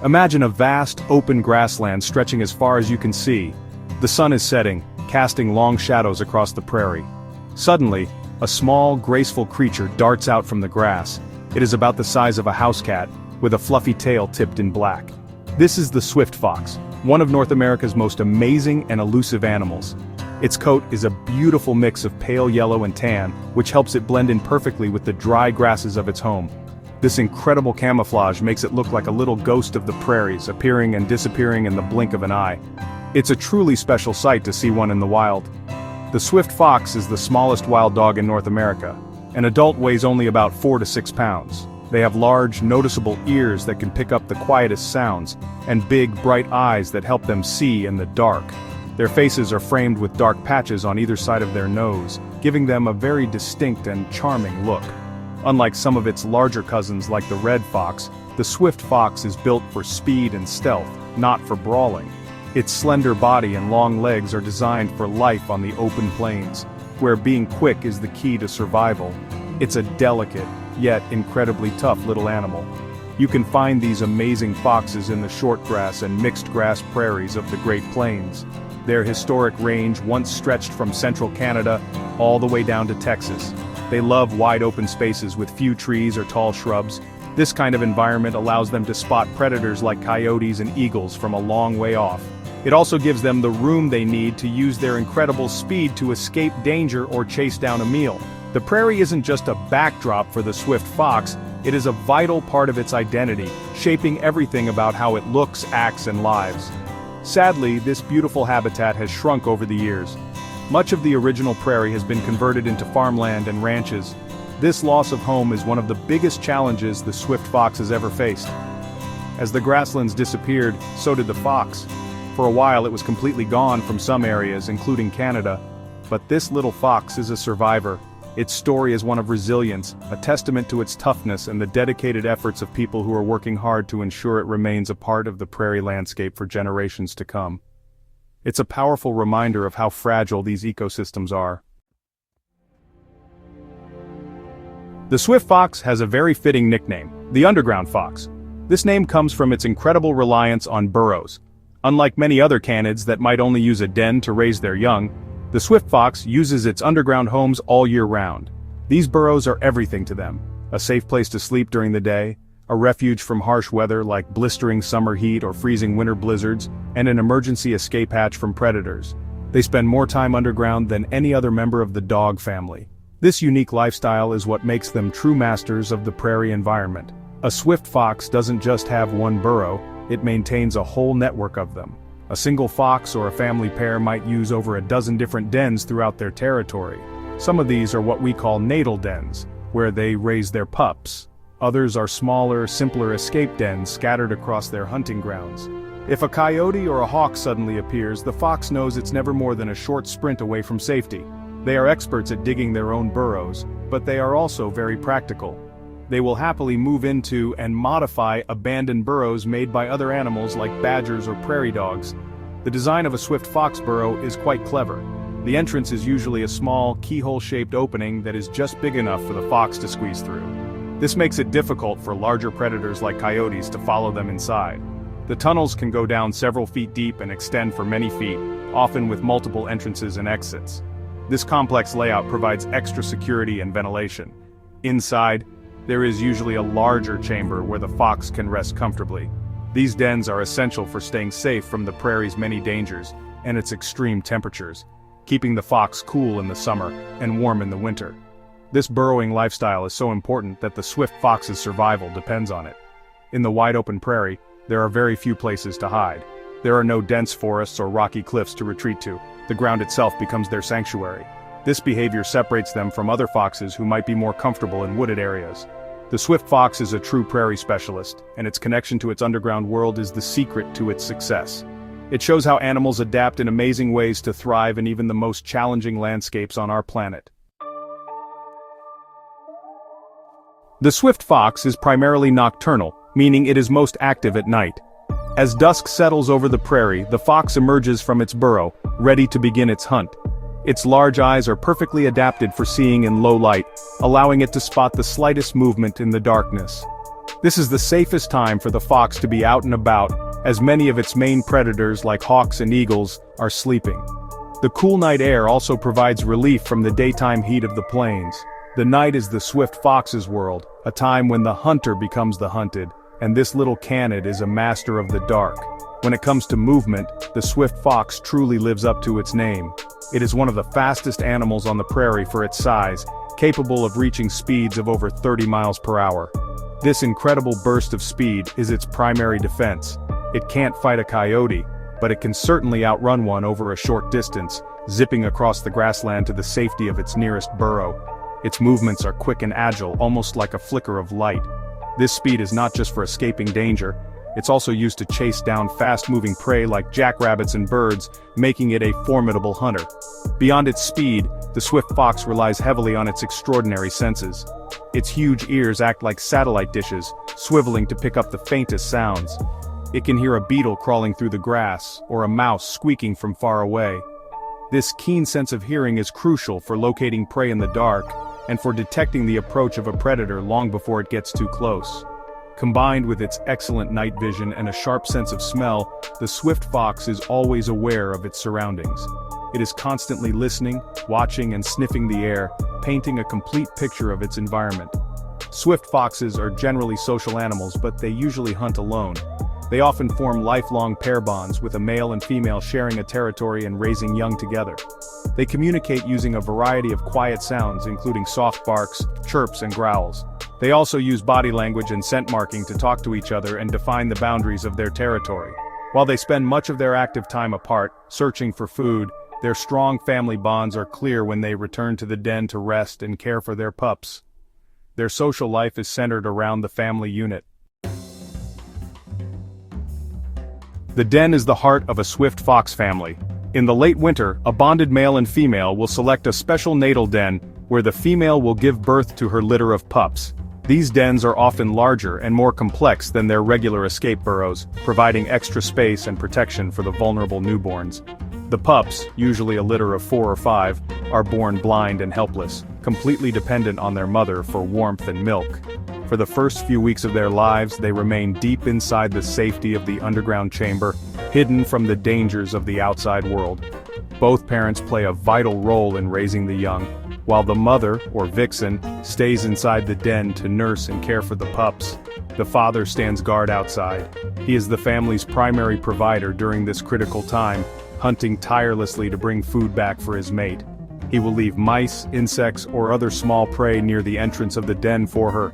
Imagine a vast, open grassland stretching as far as you can see. The sun is setting, casting long shadows across the prairie. Suddenly, a small, graceful creature darts out from the grass. It is about the size of a house cat, with a fluffy tail tipped in black. This is the swift fox, one of North America's most amazing and elusive animals. Its coat is a beautiful mix of pale yellow and tan, which helps it blend in perfectly with the dry grasses of its home. This incredible camouflage makes it look like a little ghost of the prairies, appearing and disappearing in the blink of an eye. It's a truly special sight to see one in the wild. The swift fox is the smallest wild dog in North America. An adult weighs only about 4 to 6 pounds. They have large, noticeable ears that can pick up the quietest sounds, and big, bright eyes that help them see in the dark. Their faces are framed with dark patches on either side of their nose, giving them a very distinct and charming look. Unlike some of its larger cousins like the red fox, the swift fox is built for speed and stealth, not for brawling. Its slender body and long legs are designed for life on the open plains, where being quick is the key to survival. It's a delicate, yet incredibly tough little animal. You can find these amazing foxes in the shortgrass and mixed grass prairies of the Great Plains. Their historic range once stretched from central Canada all the way down to Texas. They love wide open spaces with few trees or tall shrubs. This kind of environment allows them to spot predators like coyotes and eagles from a long way off. It also gives them the room they need to use their incredible speed to escape danger or chase down a meal. The prairie isn't just a backdrop for the swift fox, it is a vital part of its identity, shaping everything about how it looks, acts, and lives. Sadly, this beautiful habitat has shrunk over the years. Much of the original prairie has been converted into farmland and ranches. This loss of home is one of the biggest challenges the swift fox has ever faced. As the grasslands disappeared, so did the fox. For a while it was completely gone from some areas, including Canada. But this little fox is a survivor. Its story is one of resilience, a testament to its toughness and the dedicated efforts of people who are working hard to ensure it remains a part of the prairie landscape for generations to come. It's a powerful reminder of how fragile these ecosystems are. The swift fox has a very fitting nickname, the underground fox. This name comes from its incredible reliance on burrows. Unlike many other canids that might only use a den to raise their young, the swift fox uses its underground homes all year round. These burrows are everything to them: a safe place to sleep during the day, a refuge from harsh weather like blistering summer heat or freezing winter blizzards, and an emergency escape hatch from predators. They spend more time underground than any other member of the dog family. This unique lifestyle is what makes them true masters of the prairie environment. A swift fox doesn't just have one burrow, it maintains a whole network of them. A single fox or a family pair might use over a dozen different dens throughout their territory. Some of these are what we call natal dens, where they raise their pups. Others are smaller, simpler escape dens scattered across their hunting grounds. If a coyote or a hawk suddenly appears, the fox knows it's never more than a short sprint away from safety. They are experts at digging their own burrows, but they are also very practical. They will happily move into and modify abandoned burrows made by other animals like badgers or prairie dogs. The design of a swift fox burrow is quite clever. The entrance is usually a small, keyhole-shaped opening that is just big enough for the fox to squeeze through. This makes it difficult for larger predators like coyotes to follow them inside. The tunnels can go down several feet deep and extend for many feet, often with multiple entrances and exits. This complex layout provides extra security and ventilation. Inside, there is usually a larger chamber where the fox can rest comfortably. These dens are essential for staying safe from the prairie's many dangers and its extreme temperatures, keeping the fox cool in the summer and warm in the winter. This burrowing lifestyle is so important that the swift fox's survival depends on it. In the wide open prairie, there are very few places to hide. There are no dense forests or rocky cliffs to retreat to. The ground itself becomes their sanctuary. This behavior separates them from other foxes who might be more comfortable in wooded areas. The swift fox is a true prairie specialist, and its connection to its underground world is the secret to its success. It shows how animals adapt in amazing ways to thrive in even the most challenging landscapes on our planet. The swift fox is primarily nocturnal, meaning it is most active at night. As dusk settles over the prairie, the fox emerges from its burrow, ready to begin its hunt. Its large eyes are perfectly adapted for seeing in low light, allowing it to spot the slightest movement in the darkness. This is the safest time for the fox to be out and about, as many of its main predators like hawks and eagles are sleeping. The cool night air also provides relief from the daytime heat of the plains. The night is the swift fox's world, a time when the hunter becomes the hunted, and this little canid is a master of the dark. When it comes to movement, the swift fox truly lives up to its name. It is one of the fastest animals on the prairie for its size, capable of reaching speeds of over 30 miles per hour. This incredible burst of speed is its primary defense. It can't fight a coyote, but it can certainly outrun one over a short distance, zipping across the grassland to the safety of its nearest burrow. Its movements are quick and agile, almost like a flicker of light. This speed is not just for escaping danger, it's also used to chase down fast-moving prey like jackrabbits and birds, making it a formidable hunter. Beyond its speed, the swift fox relies heavily on its extraordinary senses. Its huge ears act like satellite dishes, swiveling to pick up the faintest sounds. It can hear a beetle crawling through the grass, or a mouse squeaking from far away. This keen sense of hearing is crucial for locating prey in the dark, and for detecting the approach of a predator long before it gets too close. Combined with its excellent night vision and a sharp sense of smell, the swift fox is always aware of its surroundings. It is constantly listening, watching and sniffing the air, painting a complete picture of its environment. Swift foxes are generally social animals, but they usually hunt alone. They often form lifelong pair bonds, with a male and female sharing a territory and raising young together. They communicate using a variety of quiet sounds, including soft barks, chirps and growls. They also use body language and scent marking to talk to each other and define the boundaries of their territory. While they spend much of their active time apart, searching for food, their strong family bonds are clear when they return to the den to rest and care for their pups. Their social life is centered around the family unit. The den is the heart of a swift fox family. In the late winter, a bonded male and female will select a special natal den where the female will give birth to her litter of pups. These dens are often larger and more complex than their regular escape burrows, providing extra space and protection for the vulnerable newborns. The pups, usually a litter of 4 or 5, are born blind and helpless, completely dependent on their mother for warmth and milk. For the first few weeks of their lives, they remain deep inside the safety of the underground chamber, hidden from the dangers of the outside world. Both parents play a vital role in raising the young, while the mother, or vixen, stays inside the den to nurse and care for the pups. The father stands guard outside. He is the family's primary provider during this critical time, hunting tirelessly to bring food back for his mate. He will leave mice, insects, or other small prey near the entrance of the den for her.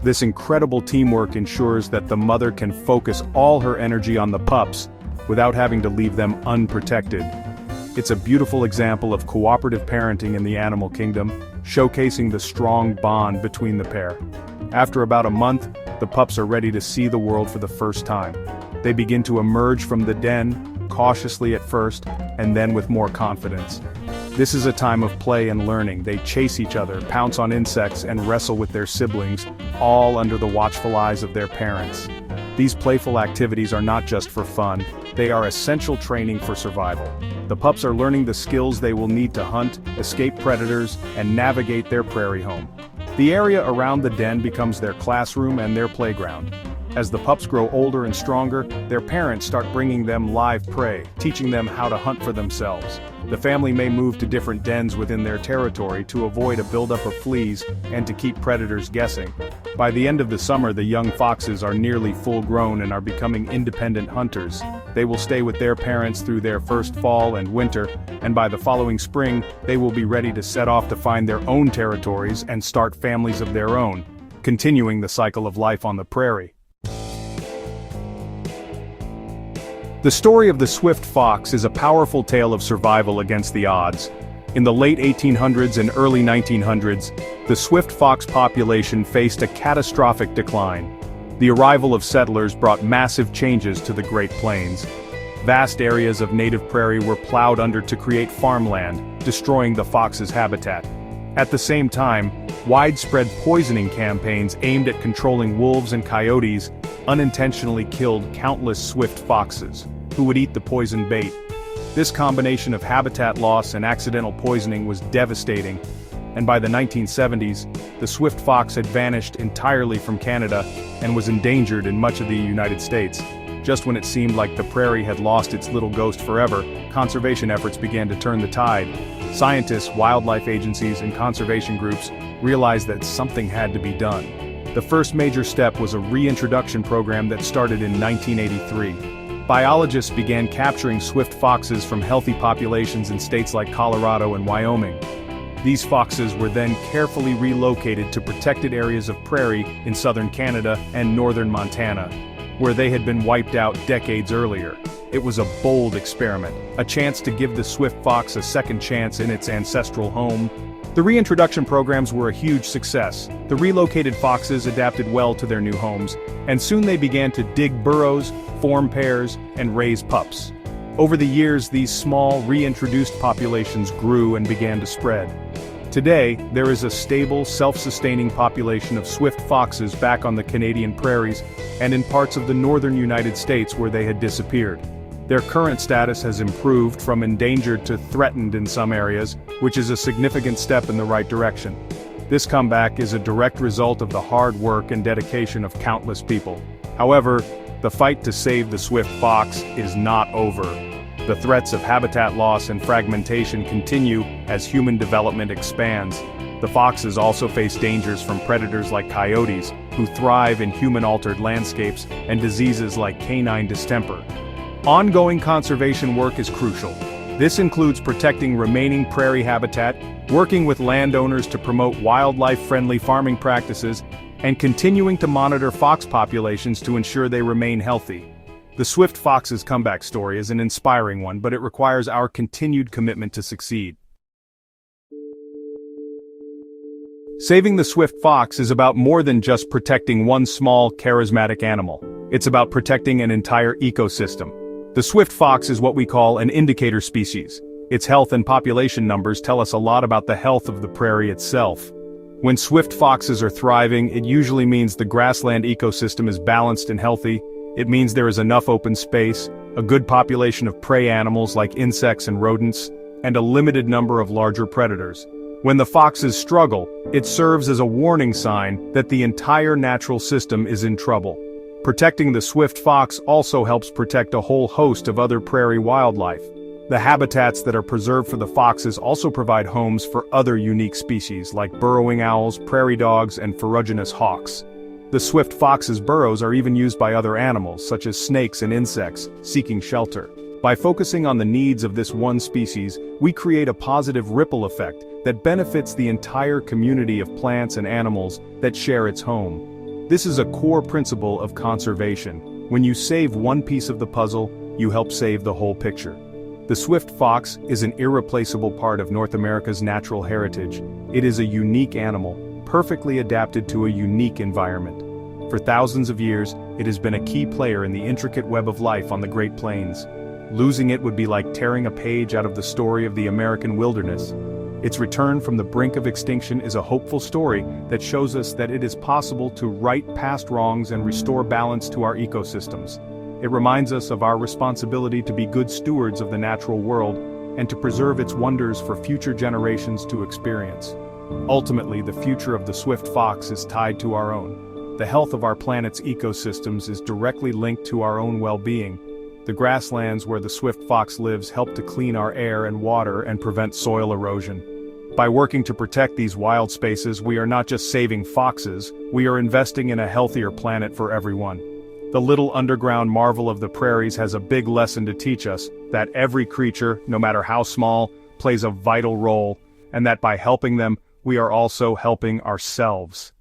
This incredible teamwork ensures that the mother can focus all her energy on the pups without having to leave them unprotected. It's a beautiful example of cooperative parenting in the animal kingdom, showcasing the strong bond between the pair. After about a month, the pups are ready to see the world for the first time. They begin to emerge from the den, cautiously at first, and then with more confidence. This is a time of play and learning. They chase each other, pounce on insects, and wrestle with their siblings, all under the watchful eyes of their parents. These playful activities are not just for fun, they are essential training for survival. The pups are learning the skills they will need to hunt, escape predators, and navigate their prairie home. The area around the den becomes their classroom and their playground. As the pups grow older and stronger, their parents start bringing them live prey, teaching them how to hunt for themselves. The family may move to different dens within their territory to avoid a buildup of fleas and to keep predators guessing. By the end of the summer, the young foxes are nearly full-grown and are becoming independent hunters. They will stay with their parents through their first fall and winter, and by the following spring, they will be ready to set off to find their own territories and start families of their own, continuing the cycle of life on the prairie. The story of the swift fox is a powerful tale of survival against the odds. In the late 1800s and early 1900s, the swift fox population faced a catastrophic decline. The arrival of settlers brought massive changes to the Great Plains. Vast areas of native prairie were plowed under to create farmland, destroying the fox's habitat. At the same time, widespread poisoning campaigns aimed at controlling wolves and coyotes unintentionally killed countless swift foxes, who would eat the poison bait. This combination of habitat loss and accidental poisoning was devastating, and by the 1970s, the swift fox had vanished entirely from Canada, and was endangered in much of the United States. Just when it seemed like the prairie had lost its little ghost forever, conservation efforts began to turn the tide. Scientists, wildlife agencies, and conservation groups realized that something had to be done. The first major step was a reintroduction program that started in 1983. Biologists began capturing swift foxes from healthy populations in states like Colorado and Wyoming. These foxes were then carefully relocated to protected areas of prairie in southern Canada and northern Montana, where they had been wiped out decades earlier. It was a bold experiment, a chance to give the swift fox a second chance in its ancestral home. The reintroduction programs were a huge success. The relocated foxes adapted well to their new homes, and soon they began to dig burrows, form pairs, and raise pups. Over the years, these small, reintroduced populations grew and began to spread. Today, there is a stable, self-sustaining population of swift foxes back on the Canadian prairies and in parts of the northern United States where they had disappeared. Their current status has improved from endangered to threatened in some areas, which is a significant step in the right direction. This comeback is a direct result of the hard work and dedication of countless people. However, the fight to save the swift fox is not over. The threats of habitat loss and fragmentation continue as human development expands. The foxes also face dangers from predators like coyotes, who thrive in human-altered landscapes, and diseases like canine distemper. Ongoing conservation work is crucial. This includes protecting remaining prairie habitat, working with landowners to promote wildlife-friendly farming practices, and continuing to monitor fox populations to ensure they remain healthy. The swift fox's comeback story is an inspiring one, but it requires our continued commitment to succeed. Saving the swift fox is about more than just protecting one small, charismatic animal. It's about protecting an entire ecosystem. The swift fox is what we call an indicator species. Its health and population numbers tell us a lot about the health of the prairie itself. When swift foxes are thriving, it usually means the grassland ecosystem is balanced and healthy. It means there is enough open space, a good population of prey animals like insects and rodents, and a limited number of larger predators. When the foxes struggle, it serves as a warning sign that the entire natural system is in trouble. Protecting the swift fox also helps protect a whole host of other prairie wildlife. The habitats that are preserved for the foxes also provide homes for other unique species like burrowing owls, prairie dogs, and ferruginous hawks. The swift fox's burrows are even used by other animals, such as snakes and insects, seeking shelter. By focusing on the needs of this one species, we create a positive ripple effect that benefits the entire community of plants and animals that share its home. This is a core principle of conservation. When you save one piece of the puzzle, you help save the whole picture. The swift fox is an irreplaceable part of North America's natural heritage. It is a unique animal, perfectly adapted to a unique environment. For thousands of years, it has been a key player in the intricate web of life on the Great Plains. Losing it would be like tearing a page out of the story of the American wilderness. Its return from the brink of extinction is a hopeful story that shows us that it is possible to right past wrongs and restore balance to our ecosystems. It reminds us of our responsibility to be good stewards of the natural world and to preserve its wonders for future generations to experience. Ultimately, the future of the swift fox is tied to our own. The health of our planet's ecosystems is directly linked to our own well-being. The grasslands where the swift fox lives help to clean our air and water and prevent soil erosion. By working to protect these wild spaces, we are not just saving foxes, we are investing in a healthier planet for everyone. The little underground marvel of the prairies has a big lesson to teach us, that every creature, no matter how small, plays a vital role, and that by helping them, we are also helping ourselves.